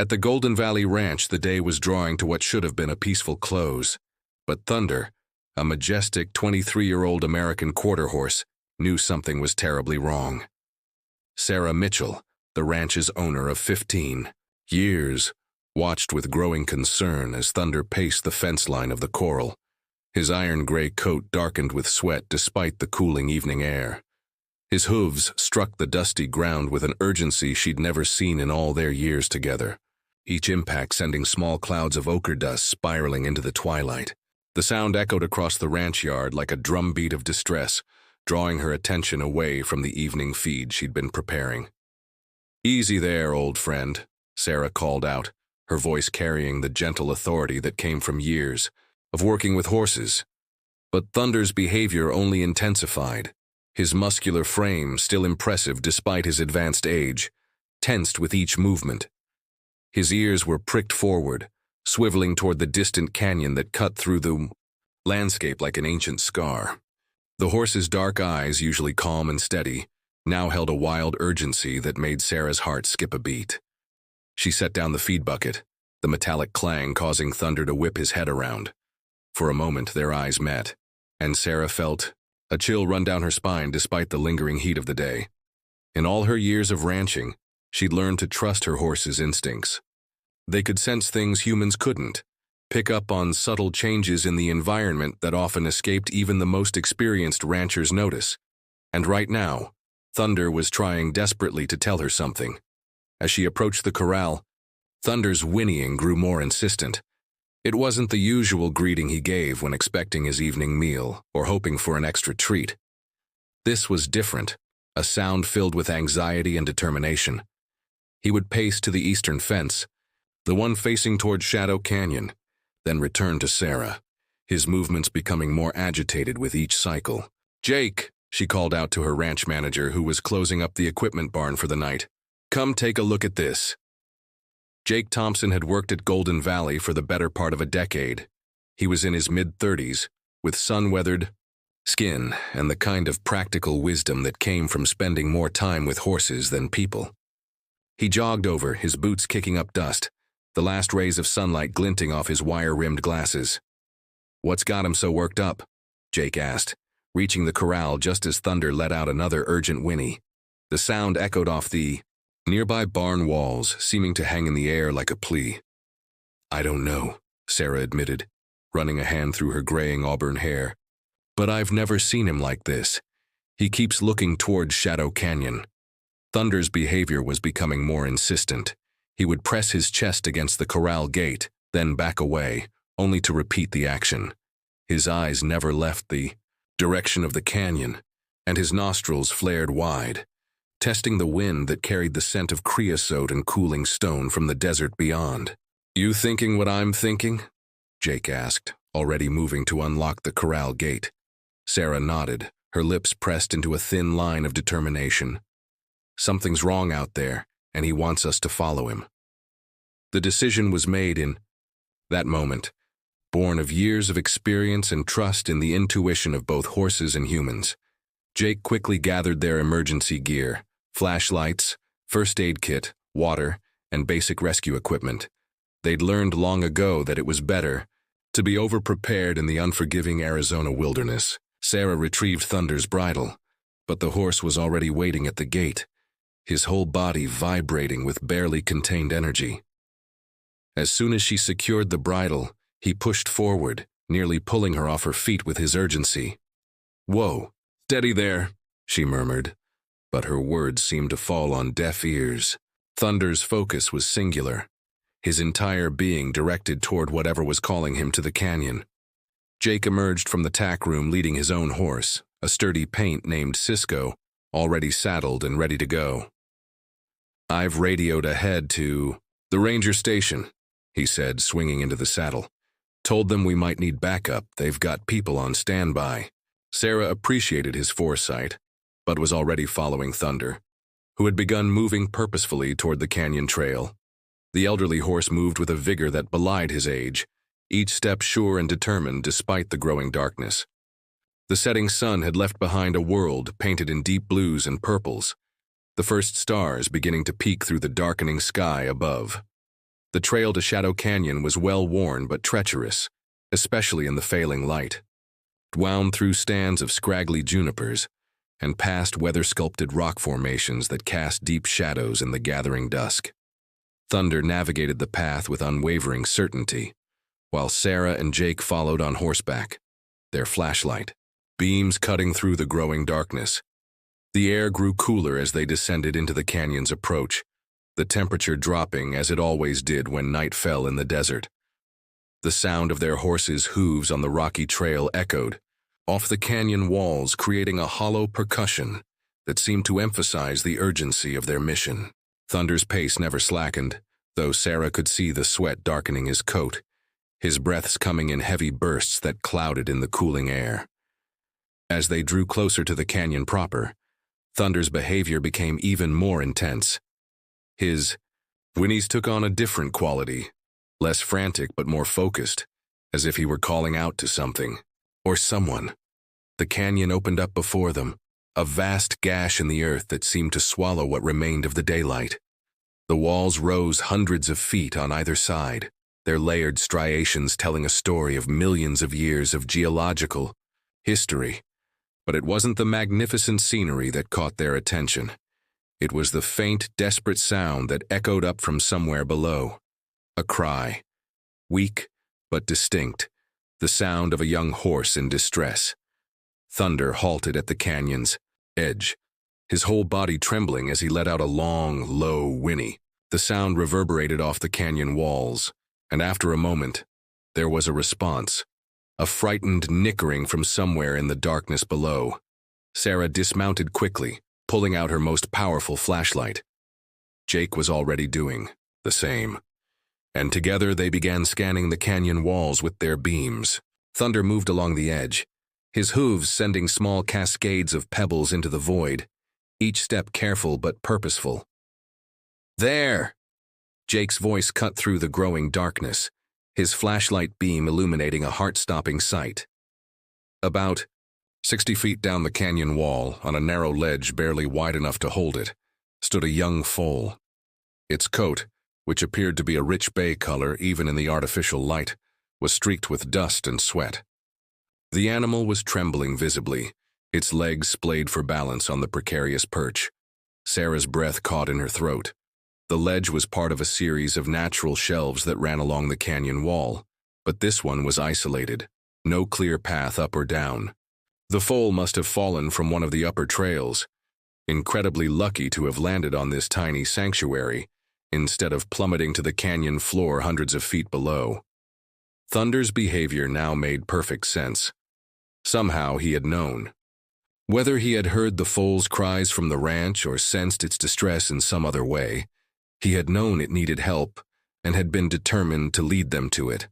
At the Golden Valley Ranch, the day was drawing to what should have been a peaceful close. But Thunder, a majestic 23-year-old American quarter horse, knew something was terribly wrong. Sarah Mitchell, the ranch's owner of 15 years, watched with growing concern as Thunder paced the fence line of the corral. His iron-gray coat darkened with sweat despite the cooling evening air. His hooves struck the dusty ground with an urgency she'd never seen in all their years together, each impact sending small clouds of ochre dust spiraling into the twilight. The sound echoed across the ranch yard like a drumbeat of distress, drawing her attention away from the evening feed she'd been preparing. "Easy there, old friend," Sarah called out, her voice carrying the gentle authority that came from years of working with horses. But Thunder's behavior only intensified. His muscular frame, still impressive despite his advanced age, tensed with each movement. His ears were pricked forward, swiveling toward the distant canyon that cut through the landscape like an ancient scar. The horse's dark eyes, usually calm and steady, now held a wild urgency that made Sarah's heart skip a beat. She set down the feed bucket, the metallic clang causing Thunder to whip his head around. For a moment, their eyes met, and Sarah felt a chill run down her spine despite the lingering heat of the day. In all her years of ranching, she'd learned to trust her horse's instincts. They could sense things humans couldn't, pick up on subtle changes in the environment that often escaped even the most experienced rancher's notice. And right now, Thunder was trying desperately to tell her something. As she approached the corral, Thunder's whinnying grew more insistent. It wasn't the usual greeting he gave when expecting his evening meal or hoping for an extra treat. This was different, a sound filled with anxiety and determination. He would pace to the eastern fence, the one facing toward Shadow Canyon, then return to Sarah, his movements becoming more agitated with each cycle. "Jake," she called out to her ranch manager who was closing up the equipment barn for the night. "Come take a look at this." Jake Thompson had worked at Golden Valley for the better part of a decade. He was in his mid-30s, with sun-weathered skin and the kind of practical wisdom that came from spending more time with horses than people. He jogged over, his boots kicking up dust, the last rays of sunlight glinting off his wire-rimmed glasses. "What's got him so worked up?" Jake asked, reaching the corral just as Thunder let out another urgent whinny. The sound echoed off the nearby barn walls, seeming to hang in the air like a plea. "I don't know," Sarah admitted, running a hand through her graying auburn hair. "But I've never seen him like this. He keeps looking toward Shadow Canyon." Thunder's behavior was becoming more insistent. He would press his chest against the corral gate, then back away, only to repeat the action. His eyes never left the direction of the canyon, and his nostrils flared wide, testing the wind that carried the scent of creosote and cooling stone from the desert beyond. "You thinking what I'm thinking?" Jake asked, already moving to unlock the corral gate. Sarah nodded, her lips pressed into a thin line of determination. "Something's wrong out there, and he wants us to follow him." The decision was made in that moment, born of years of experience and trust in the intuition of both horses and humans. Jake quickly gathered their emergency gear, flashlights, first aid kit, water, and basic rescue equipment. They'd learned long ago that it was better to be over-prepared in the unforgiving Arizona wilderness. Sarah retrieved Thunder's bridle, but the horse was already waiting at the gate, his whole body vibrating with barely contained energy. As soon as she secured the bridle, he pushed forward, nearly pulling her off her feet with his urgency. "Whoa, steady there," she murmured, but her words seemed to fall on deaf ears. Thunder's focus was singular, his entire being directed toward whatever was calling him to the canyon. Jake emerged from the tack room leading his own horse, a sturdy paint named Cisco, already saddled and ready to go. "I've radioed ahead to the ranger station," he said, swinging into the saddle. "Told them we might need backup. They've got people on standby." Sarah appreciated his foresight, but was already following Thunder, who had begun moving purposefully toward the canyon trail. The elderly horse moved with a vigor that belied his age, each step sure and determined despite the growing darkness. The setting sun had left behind a world painted in deep blues and purples, the first stars beginning to peek through the darkening sky above. The trail to Shadow Canyon was well-worn but treacherous, especially in the failing light. It wound through stands of scraggly junipers and past weather-sculpted rock formations that cast deep shadows in the gathering dusk. Thunder navigated the path with unwavering certainty, while Sarah and Jake followed on horseback, their flashlight beams cutting through the growing darkness. The air grew cooler as they descended into the canyon's approach, the temperature dropping as it always did when night fell in the desert. The sound of their horses' hooves on the rocky trail echoed off the canyon walls, creating a hollow percussion that seemed to emphasize the urgency of their mission. Thunder's pace never slackened, though Sarah could see the sweat darkening his coat, his breaths coming in heavy bursts that clouded in the cooling air. As they drew closer to the canyon proper, Thunder's behavior became even more intense. His whinnies took on a different quality, less frantic but more focused, as if he were calling out to something, or someone. The canyon opened up before them, a vast gash in the earth that seemed to swallow what remained of the daylight. The walls rose hundreds of feet on either side, their layered striations telling a story of millions of years of geological history. But it wasn't the magnificent scenery that caught their attention. It was the faint, desperate sound that echoed up from somewhere below. A cry, weak but distinct, the sound of a young horse in distress. Thunder halted at the canyon's edge, his whole body trembling as he let out a long, low whinny. The sound reverberated off the canyon walls, and after a moment, there was a response, a frightened nickering from somewhere in the darkness below. Sarah dismounted quickly, pulling out her most powerful flashlight. Jake was already doing the same, and together they began scanning the canyon walls with their beams. Thunder moved along the edge, his hooves sending small cascades of pebbles into the void, each step careful but purposeful. "There!" Jake's voice cut through the growing darkness, his flashlight beam illuminating a heart-stopping sight. About 60 feet down the canyon wall, on a narrow ledge barely wide enough to hold it, stood a young foal. Its coat, which appeared to be a rich bay color even in the artificial light, was streaked with dust and sweat. The animal was trembling visibly, its legs splayed for balance on the precarious perch. Sarah's breath caught in her throat. The ledge was part of a series of natural shelves that ran along the canyon wall, but this one was isolated, no clear path up or down. The foal must have fallen from one of the upper trails, incredibly lucky to have landed on this tiny sanctuary, instead of plummeting to the canyon floor hundreds of feet below. Thunder's behavior now made perfect sense. Somehow he had known. Whether he had heard the foal's cries from the ranch or sensed its distress in some other way, he had known it needed help and had been determined to lead them to it.